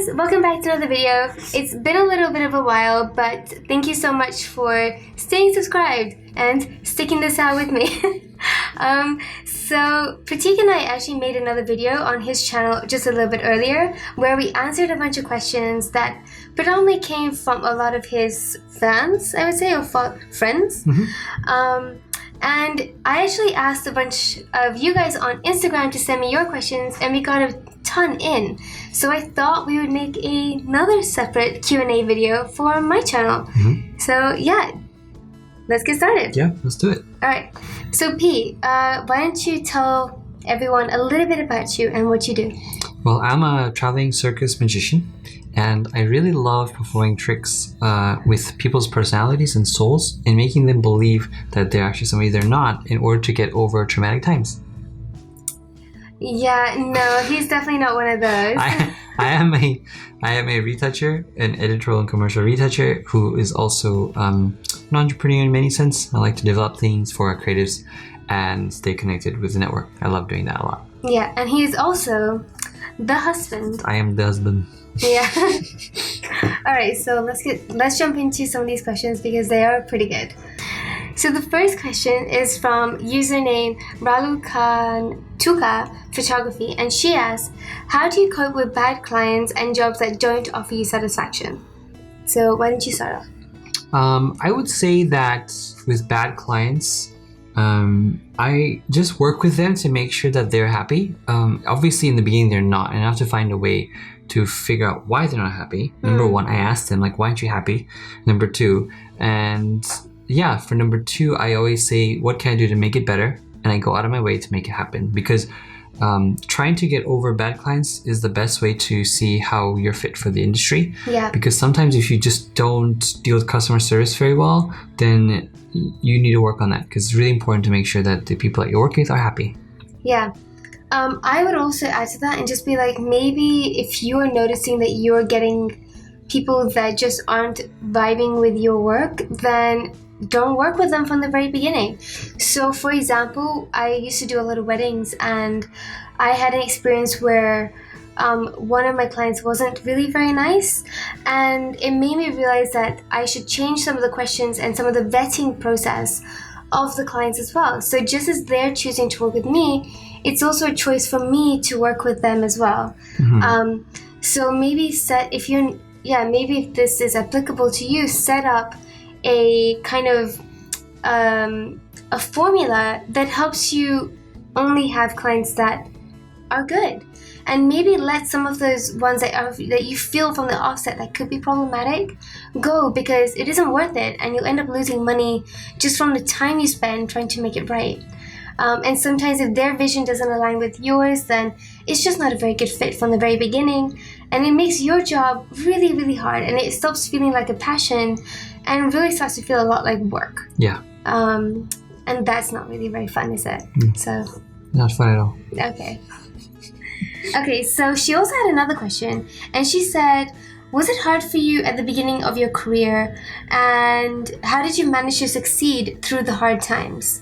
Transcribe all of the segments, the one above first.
guys, welcome back to another video. It's been a little bit of a while, but thank you so much for staying subscribed and sticking this out with me. So Pratik and I actually made another video on his channel just a little bit earlier where we answered a bunch of questions that predominantly came from a lot of his fans, I would say, or friends. And I actually asked a bunch of you guys on Instagram to send me your questions, and we got a ton in. So I thought we would make another separate Q&A video for my channel. So yeah, let's get started. Yeah, let's do it. All right. So P, why don't you tell everyone a little bit about you and what you do? Well, I'm a traveling circus magician, and I really love performing tricks with people's personalities and souls and making them believe that they're actually somebody they're not in order to get over traumatic times. Yeah, no, he's definitely not one of those. I am a retoucher, an editorial and commercial retoucher who is also an entrepreneur in many sense. I like to develop things for our creatives and stay connected with the network. I love doing that a lot. Yeah, and he is also the husband. I am the husband. Yeah. All right, so let's jump into some of these questions because they are pretty good. So the first question is from username Ralukan2ka Photography, and she asks, how do you cope with bad clients and jobs that don't offer you satisfaction? So why don't you start off? I would say that with bad clients, I just work with them to make sure that they're happy. Obviously in the beginning they're not, and I have to find a way to figure out why they're not happy. Number one, I ask them, like, why aren't you happy? Number two, and yeah, for number two, I always say, what can I do to make it better? And I go out of my way to make it happen, because trying to get over bad clients is the best way to see how you're fit for the industry. Yeah. Because sometimes if you just don't deal with customer service very well, then you need to work on that, because it's really important to make sure that the people that you're working with are happy. Yeah. I would also add to that and just be like, maybe if you are noticing that you're getting people that just aren't vibing with your work, then don't work with them from the very beginning. So for example, I used to do a lot of weddings, and I had an experience where one of my clients wasn't really very nice, and it made me realize that I should change some of the questions and some of the vetting process of the clients as well. So just as they're choosing to work with me, it's also a choice for me to work with them as well. So maybe maybe if this is applicable to you, set up a kind of a formula that helps you only have clients that are good, and maybe let some of those ones that you feel from the offset that could be problematic go, because it isn't worth it, and you'll end up losing money just from the time you spend trying to make it right. And sometimes if their vision doesn't align with yours, then it's just not a very good fit from the very beginning, and it makes your job really, really hard, and it stops feeling like a passion and really starts to feel a lot like work. Yeah. And that's not really very fun, is it? So Not fun at all. Okay, so she also had another question, and she said, was it hard for you at the beginning of your career, and how did you manage to succeed through the hard times?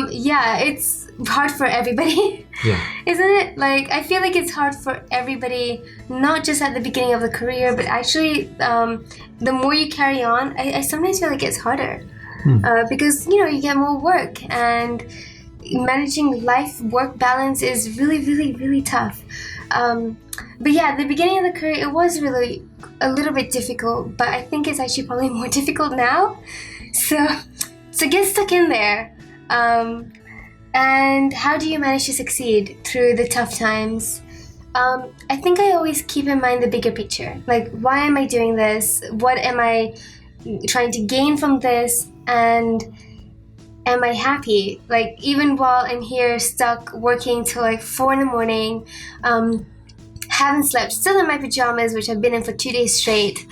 Yeah, it's hard for everybody. Yeah. Isn't it? Like, I feel like it's hard for everybody, not just at the beginning of the career, but actually the more you carry on, I sometimes feel like it's harder because, you get more work, and managing life-work balance is really, really, really tough. But yeah, at the beginning of the career, it was really a little bit difficult, but I think it's actually probably more difficult now. So get stuck in there. And how do you manage to succeed through the tough times? I think I always keep in mind the bigger picture. Like, why am I doing this? What am I trying to gain from this? And am I happy? Like, even while I'm here stuck working till like 4 a.m, haven't slept, still in my pajamas, which I've been in for 2 days straight.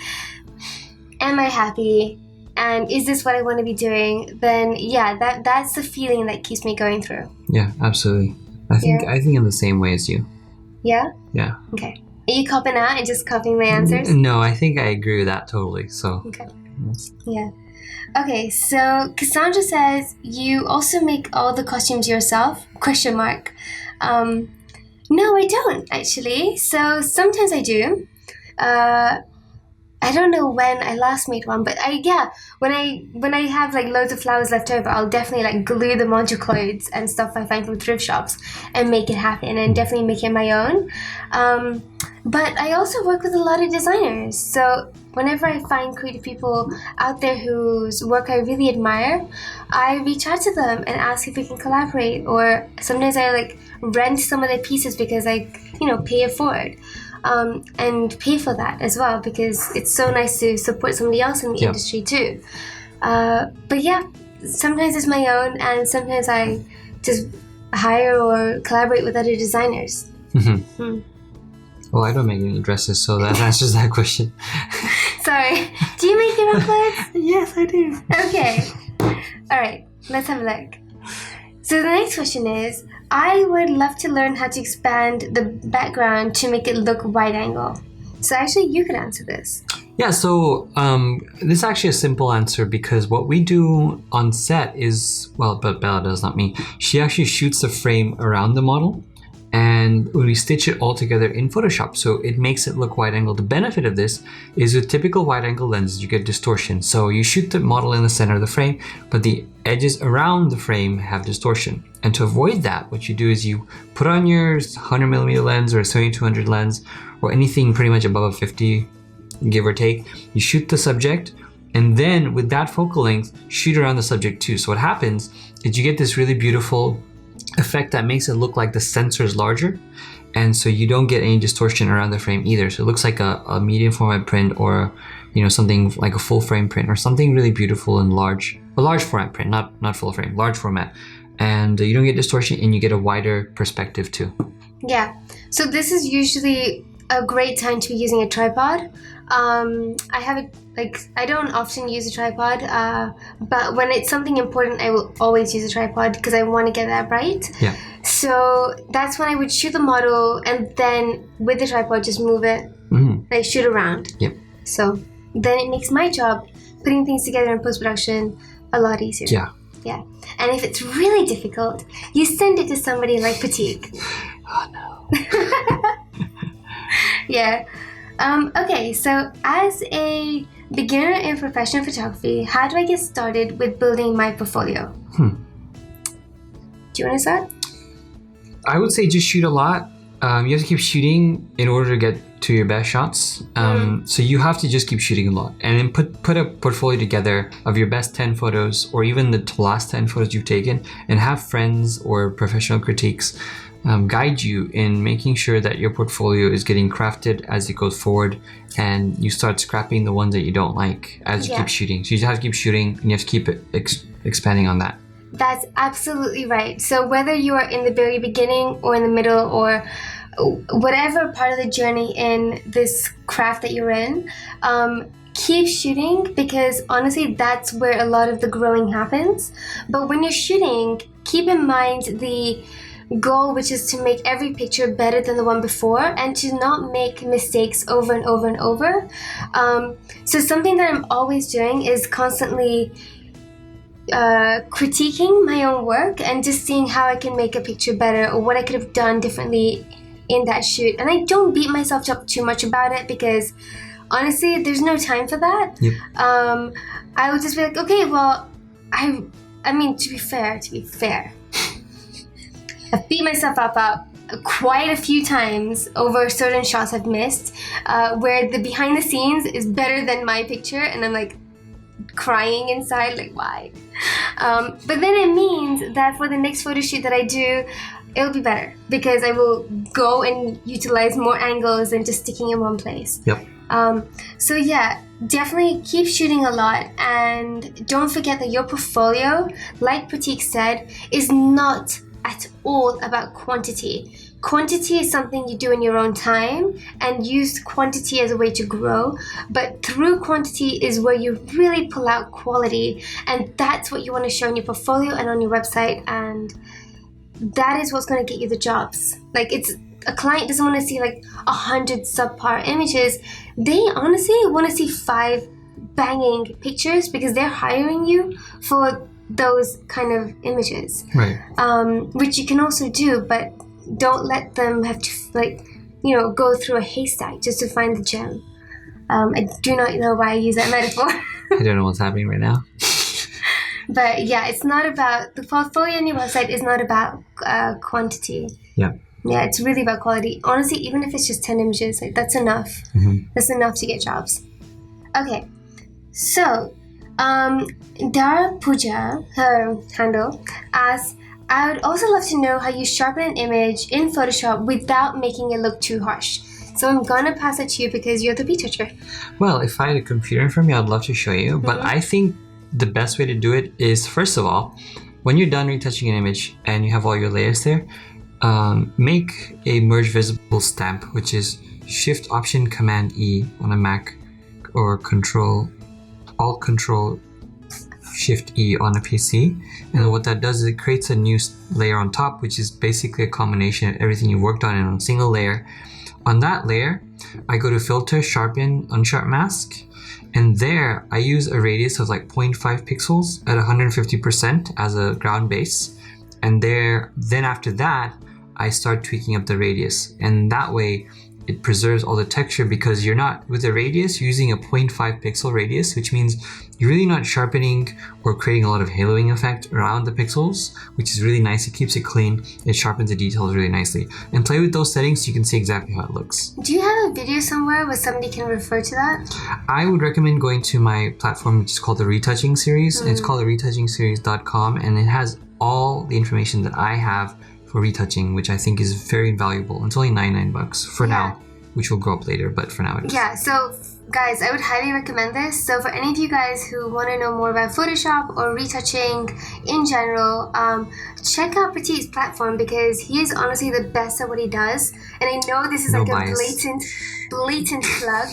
Am I happy? And is this what I want to be doing? Then yeah, that's the feeling that keeps me going through. Yeah, absolutely. I think I'm the same way as you. Yeah? Yeah. Okay. Are you copying out and just copying my answers? No, I think I agree with that totally. So okay. Yeah. Okay, so Cassandra says you also make all the costumes yourself? ? No, I don't actually. So sometimes I do, I don't know when I last made one, but when I have like loads of flowers left over, I'll definitely like glue them onto clothes and stuff I find from thrift shops and make it happen and definitely make it my own. But I also work with a lot of designers, so whenever I find creative people out there whose work I really admire, I reach out to them and ask if we can collaborate, or sometimes I like rent some of their pieces because I pay it forward. And pay for that as well, because it's so nice to support somebody else in the industry too. But yeah, sometimes it's my own, and sometimes I just hire or collaborate with other designers. Well, I don't make any dresses, so that answers that question. Sorry. Do you make your own clothes? Yes, I do. Okay. All right. Let's have a look. So the next question is, I would love to learn how to expand the background to make it look wide angle. So actually, you could answer this. Yeah, so this is actually a simple answer, because what we do on set is, but Bella does, not me. She actually shoots the frame around the model, and we stitch it all together in Photoshop, so it makes it look wide angle. The benefit of this is with typical wide angle lenses, you get distortion. So you shoot the model in the center of the frame, but the edges around the frame have distortion. And to avoid that, what you do is you put on your 100mm lens or a 7200 lens, or anything pretty much above a 50, give or take. You shoot the subject, and then with that focal length, shoot around the subject too. So what happens is you get this really beautiful effect that makes it look like the sensor is larger, and so you don't get any distortion around the frame either. So it looks like a medium format print, or something like a full frame print, or something really beautiful and large. A large format print, not full frame, large format. And you don't get distortion, and you get a wider perspective too. Yeah, so this is usually a great time to be using a tripod. I don't often use a tripod, but when it's something important, I will always use a tripod because I want to get that right. Yeah. So that's when I would shoot the model, and then with the tripod, just move it, like shoot around. Yep. So then it makes my job putting things together in post-production a lot easier. Yeah. Yeah. And if it's really difficult, you send it to somebody like Pratik. Oh no. Yeah. Okay, so as a beginner in professional photography, how do I get started with building my portfolio? Do you want to start? I would say just shoot a lot. You have to keep shooting in order to get to your best shots. So you have to just keep shooting a lot, and then put a portfolio together of your best 10 photos, or even the last 10 photos you've taken, and have friends or professional critiques guide you in making sure that your portfolio is getting crafted as it goes forward, and you start scrapping the ones that you don't like as you keep shooting. So you just have to keep shooting, and you have to keep expanding on that. That's absolutely right. So whether you are in the very beginning or in the middle, or whatever part of the journey in this craft that you're in, keep shooting, because honestly that's where a lot of the growing happens. But when you're shooting, keep in mind the goal, which is to make every picture better than the one before, and to not make mistakes over and over and over. So something that I'm always doing is constantly critiquing my own work and just seeing how I can make a picture better, or what I could have done differently in that shoot. And I don't beat myself up too much about it, because honestly there's no time for that. Yep. I would just be like, okay, well, I mean, to be fair, I've beat myself up quite a few times over certain shots I've missed, where the behind the scenes is better than my picture, and I'm like crying inside, like, why? But then it means that for the next photo shoot that I do, it'll be better, because I will go and utilize more angles than just sticking in one place. Yep. So yeah, definitely keep shooting a lot, and don't forget that your portfolio, like Pratik said, is not at all about quantity. Quantity is something you do in your own time and use quantity as a way to grow, but through quantity is where you really pull out quality, and that's what you want to show in your portfolio and on your website, and that is what's going to get you the jobs. Like, it's a client doesn't want to see like 100 subpar images. They honestly want to see 5 banging pictures, because they're hiring you for those kind of images. Right. Which you can also do, but don't let them have to like go through a haystack just to find the gem. I do not know why I use that metaphor. I don't know what's happening right now. But yeah, it's not about, the portfolio on your website is not about quantity. Yeah. Yeah, it's really about quality. Honestly, even if it's just 10 images, like that's enough. Mm-hmm. That's enough to get jobs. Okay, so Dara Puja, her handle, asks, I would also love to know how you sharpen an image in Photoshop without making it look too harsh. So I'm gonna pass it to you because you're the retoucher. Well, if I had a computer in front of me, I'd love to show you. But I think the best way to do it is, first of all, when you're done retouching an image and you have all your layers there, make a merge visible stamp, which is Shift Option Command E on a Mac, or Alt Control Shift E on a PC. And what that does is it creates a new layer on top, which is basically a combination of everything you worked on in a single layer. On that layer, I go to Filter, Sharpen, Unsharp Mask, and there I use a radius of like 0.5 pixels at 150% as a ground base. And then after that, I start tweaking up the radius. And that way, it preserves all the texture, because you're not, with the radius, using a 0.5 pixel radius, which means you're really not sharpening or creating a lot of haloing effect around the pixels, which is really nice. It keeps it clean. It sharpens the details really nicely. And play with those settings so you can see exactly how it looks. Do you have a video somewhere where somebody can refer to that? I would recommend going to my platform, which is called the Retouching Series. It's called the retouchingseries.com, and it has all the information that I have for retouching, which I think is very valuable. It's only $99 for now, which will go up later, but for now it is. Yeah, so guys, I would highly recommend this. So for any of you guys who want to know more about Photoshop or retouching in general, check out Pratik's platform, because he is honestly the best at what he does. And I know this is No like bias. a blatant plug,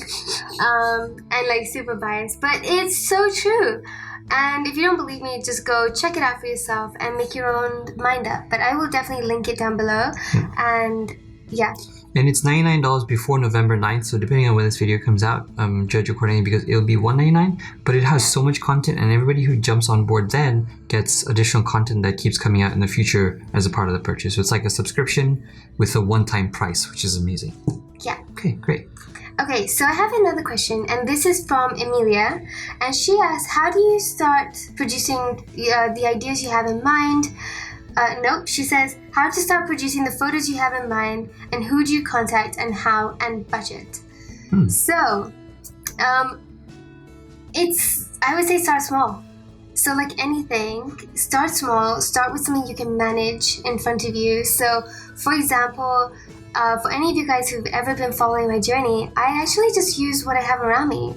and like super biased, but it's so true. And if you don't believe me, just go check it out for yourself and make your own mind up. But I will definitely link it down below. And yeah. And it's $99 before November 9th, so depending on when this video comes out, judge accordingly, because it'll be $199, but it has so much content, and everybody who jumps on board then gets additional content that keeps coming out in the future as a part of the purchase. So it's like a subscription with a one-time price, which is amazing. Yeah. Okay, great. Okay, so I have another question, and this is from Emilia, and she asks, how do you start producing the ideas you have in mind? Nope, she says, how to start producing the photos you have in mind, and who do you contact, and how, and budget. So, I would say start small. So like anything, start small, start with something you can manage in front of you. So, for example, for any of you guys who've ever been following my journey, I actually just use what I have around me.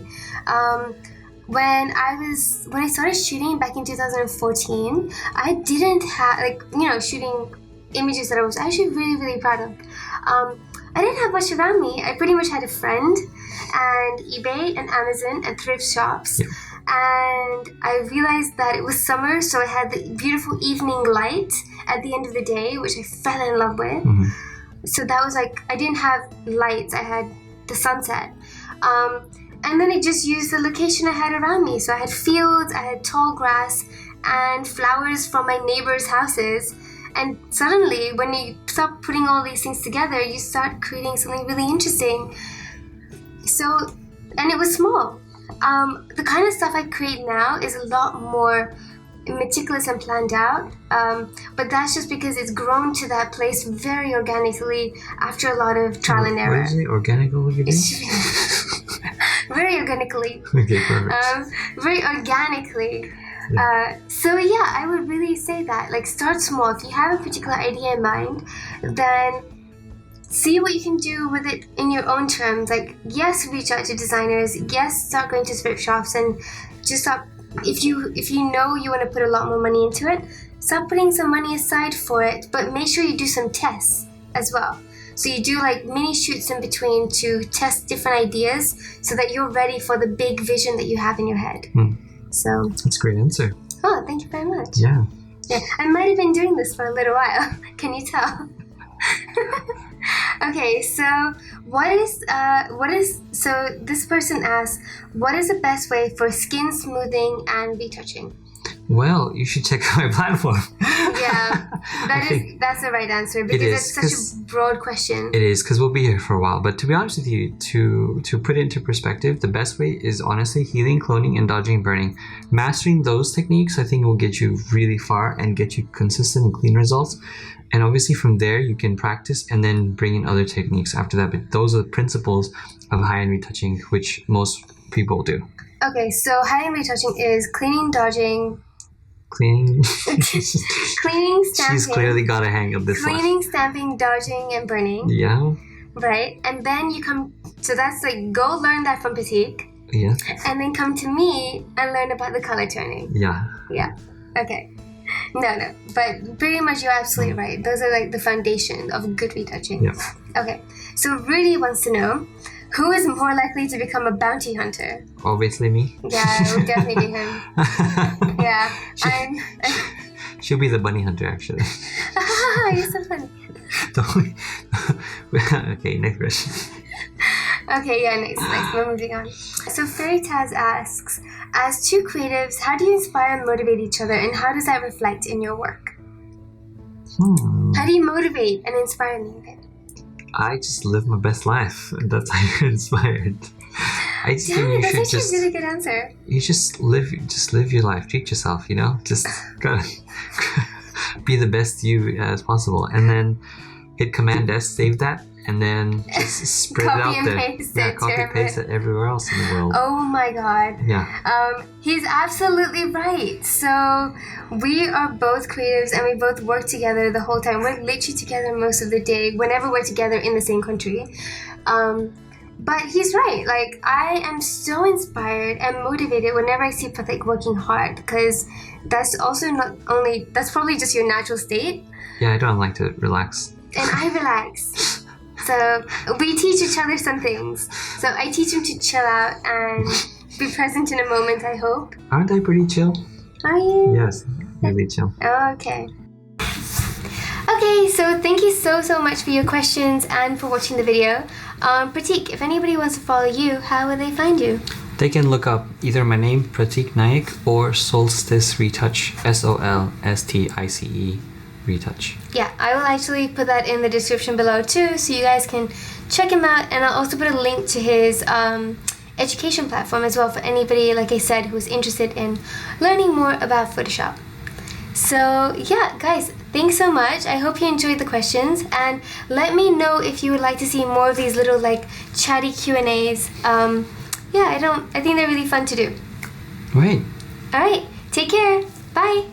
When I started shooting back in 2014, I didn't have shooting images that I was actually really, really proud of. I didn't have much around me. I pretty much had a friend and eBay and Amazon and thrift shops. Yeah. And I realized that it was summer, so I had the beautiful evening light at the end of the day, which I fell in love with. So that was like, I didn't have lights, I had the sunset. And then I just used the location I had around me. So I had fields, I had tall grass, and flowers from my neighbors' houses. And suddenly, when you start putting all these things together, you start creating something really interesting. So, and it was small. The kind of stuff I create now is a lot more meticulous and planned out, but that's just because it's grown to that place very organically after a lot of trial and error. What is it? Organically? Very organically. Okay, perfect. Very organically. Yeah. So yeah, I would really say that, like, start small. If you have a particular idea in mind, then see what you can do with it in your own terms. Like, yes, reach out to designers. Yes, start going to thrift shops, and just stop. If you know you want to put a lot more money into it, start putting some money aside for it. But make sure you do some tests as well. So you do like mini shoots in between to test different ideas, so that you're ready for the big vision that you have in your head. So that's a great answer. Oh, thank you very much. Yeah. Yeah, I might have been doing this for a little while. Can you tell? Okay, so so this person asks, what is the best way for skin smoothing and retouching? Well, you should check out my platform. Yeah, that's the right answer because it's such a broad question. It is, because we'll be here for a while. But to be honest with you, to put it into perspective, the best way is honestly healing, cloning, and dodging and burning. Mastering those techniques, I think, will get you really far and get you consistent and clean results. And obviously from there, you can practice and then bring in other techniques after that. But those are the principles of high-end retouching, which most people do. Okay, so high-end retouching is cleaning, dodging... Cleaning. Cleaning, stamping. She's clearly got a hang of this one. Cleaning, stamping, dodging, and burning. Yeah. Right? And then you come... So that's like, go learn that from Pratik. Yeah. And then come to me and learn about the color turning. Yeah. Yeah. Okay. No. But pretty much you're absolutely right. Those are like the foundation of good retouching. Yeah. Okay. So Rudy wants to know, who is more likely to become a bounty hunter? Obviously me. Yeah, it would definitely be him. Yeah. She'll be the bunny hunter, actually. You're so funny. Okay, next question. Okay, yeah, next. We're moving on. So Fairy Taz asks, as two creatives, how do you inspire and motivate each other, and how does that reflect in your work? How do you motivate and inspire me? I just live my best life. That's how you're inspired. I just think you should that's actually a really good answer. You just live your life. Treat yourself, Just gotta be the best you as possible. And then hit Command S, save that, and then just spread it out there. Copy paste it everywhere else in the world. Oh my god. Yeah. He's absolutely right. So we are both creatives and we both work together the whole time. We're literally together most of the day whenever we're together in the same country. But he's right. Like, I am so inspired and motivated whenever I see Pratik working hard, because that's also that's probably just your natural state. Yeah, I don't like to relax. And I relax. So we teach each other some things. So I teach him to chill out and be present in a moment, I hope. Aren't I pretty chill? Are you? Yes, really chill. Okay. Okay, so thank you so much for your questions and for watching the video. Pratik, if anybody wants to follow you, how will they find you? They can look up either my name, Pratik Naik, or Solstice Retouch, SOLSTICE Retouch. Yeah, I will actually put that in the description below too, so you guys can check him out, and I'll also put a link to his education platform as well for anybody, like I said, who's interested in learning more about Photoshop. So yeah, guys, thanks so much. I hope you enjoyed the questions, and let me know if you would like to see more of these little like chatty Q&As. I think they're really fun to do. Right. All right, take care. Bye.